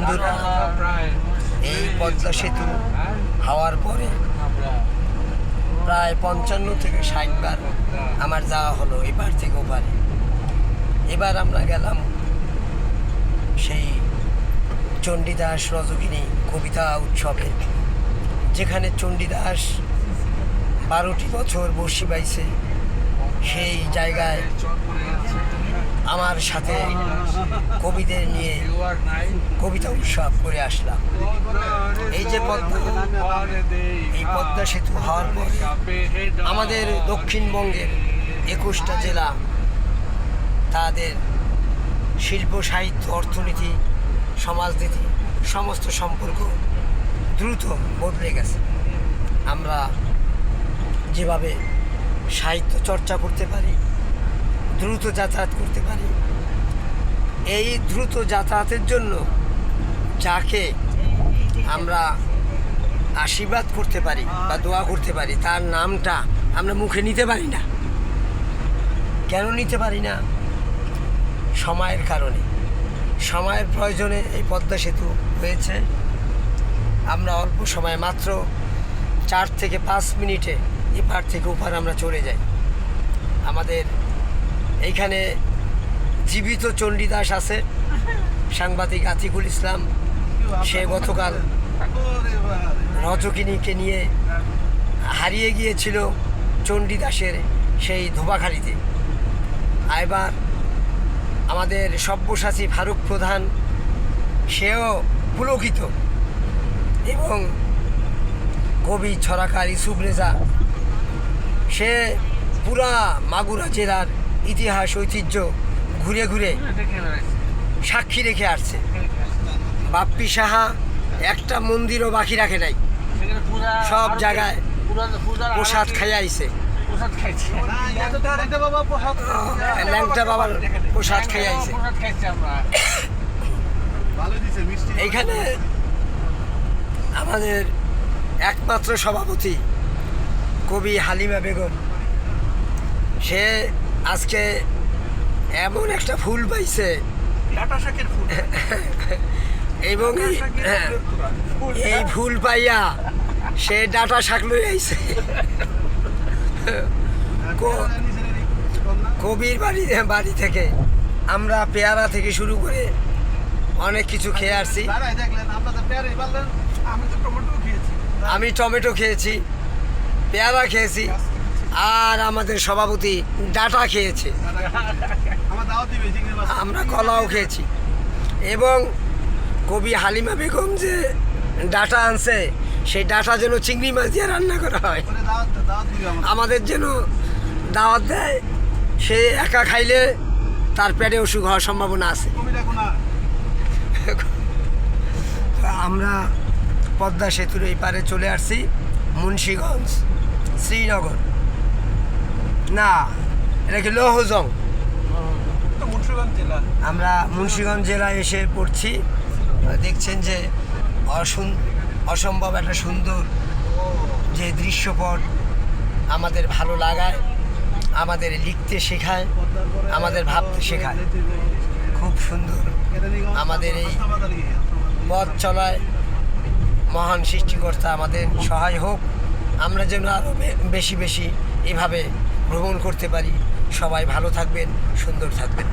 বন্ধুরা, এই পদ্মা সেতু হওয়ার পরে প্রায় 55 থেকে 60 বার আমার যাওয়া হলো এপার থেকে ওপারে। এবার আমরা গেলাম সেই চণ্ডীদাস রজকিনী কবিতা উৎসবে, যেখানে চণ্ডীদাস 12টি বছর বর্ষি বাইছে। সেই জায়গায় আমার সাথে কবিদের নিয়ে কবিতা উৎসব করে আসলাম। এই যে এই পদ্মা সেতু হওয়ার পর আমাদের দক্ষিণবঙ্গের 21টা জেলা তাদের শিল্প, সাহিত্য, অর্থনীতি, সমাজনীতি সমস্ত সম্পর্ক দ্রুত বদলে গেছে। আমরা যেভাবে সাহিত্য চর্চা করতে পারি, দ্রুত যাতায়াত করতে পারি, এই দ্রুত যাতায়াতের জন্য যাকে আমরা আশীর্বাদ করতে পারি বা দোয়া করতে পারি, তার নামটা আমরা মুখে নিতে পারি না। কেন নিতে পারি না? সময়ের কারণে। সময়ের প্রয়োজনে এই পদ্মা সেতু হয়েছে। আমরা অল্প সময়, মাত্র 4 থেকে 5 মিনিটে এপার থেকে ওপার আমরা চলে যাই। আমাদের এইখানে জীবিত চণ্ডীদাস আছে, সাংবাদিক আতিকুল ইসলাম। সে গতকাল রজকিনীকে নিয়ে হারিয়ে গিয়েছিল চণ্ডীদাসের সেই ধোবাখালিতে। এবার আমাদের সব্যসাচী ফারুক প্রধান, সেও পুলকিত, এবং কবি ছড়াকার ইউসুফ রেজা, সে পুরা মাগুরা জেলার ইতিহাস ঐতিহ্য ঘুরে ঘুরে সাক্ষী রেখে আসছে। বাপ্পি সাহা একটা মন্দিরও বাকি রাখে নাই, সব জায়গায় প্রসাদ খাইয়াইছে। ল্যাংটা বাবার প্রসাদ খাইয়াইছে। এইখানে আমাদের একমাত্র সভাপতি কবি হালিমা বেগম, সে আজকে এমন একটা ফুল পাইছে এবং এই ফুল পাইয়া সে ডাটা শাক লই আইছে। কবির বাড়ি থেকে আমরা পেয়ারা থেকে শুরু করে অনেক কিছু খেয়ে আসছি। আমি টমেটো খেয়েছি, পেয়ারা খেয়েছি, আর আমাদের সভাপতি ডাটা খেয়েছে, আমরা কলাও খেয়েছি। এবং কবি হালিমা বেগম যে ডাটা আনছে, সেই ডাটা যেন চিংড়ি মাছ দিয়ে রান্না করা হয়, আমাদের যেন দাওয়াত দেয়। সে একা খাইলে তার পেটে অসুখ হওয়ার সম্ভাবনা আছে। আমরা পদ্মা সেতুর এই পারে চলে আসছি, মুন্সিগঞ্জ, শ্রীনগর না, এটা কি লৌহজং। আমরা মুন্সিগঞ্জ জেলায় এসে পড়ছি। দেখছেন যে অসম্ভব একটা সুন্দর যে দৃশ্যপট আমাদের ভালো লাগায়, আমাদের লিখতে শেখায়, আমাদের ভাবতে শেখায়। খুব সুন্দর আমাদের এই পথ চলায় মহান সৃষ্টিকর্তা আমাদের সহায় হোক। আমরা যেন আরও বেশি বেশি এভাবে ভ্রমণ করতে পারি। সবাই ভালো থাকবেন, সুন্দর থাকবেন।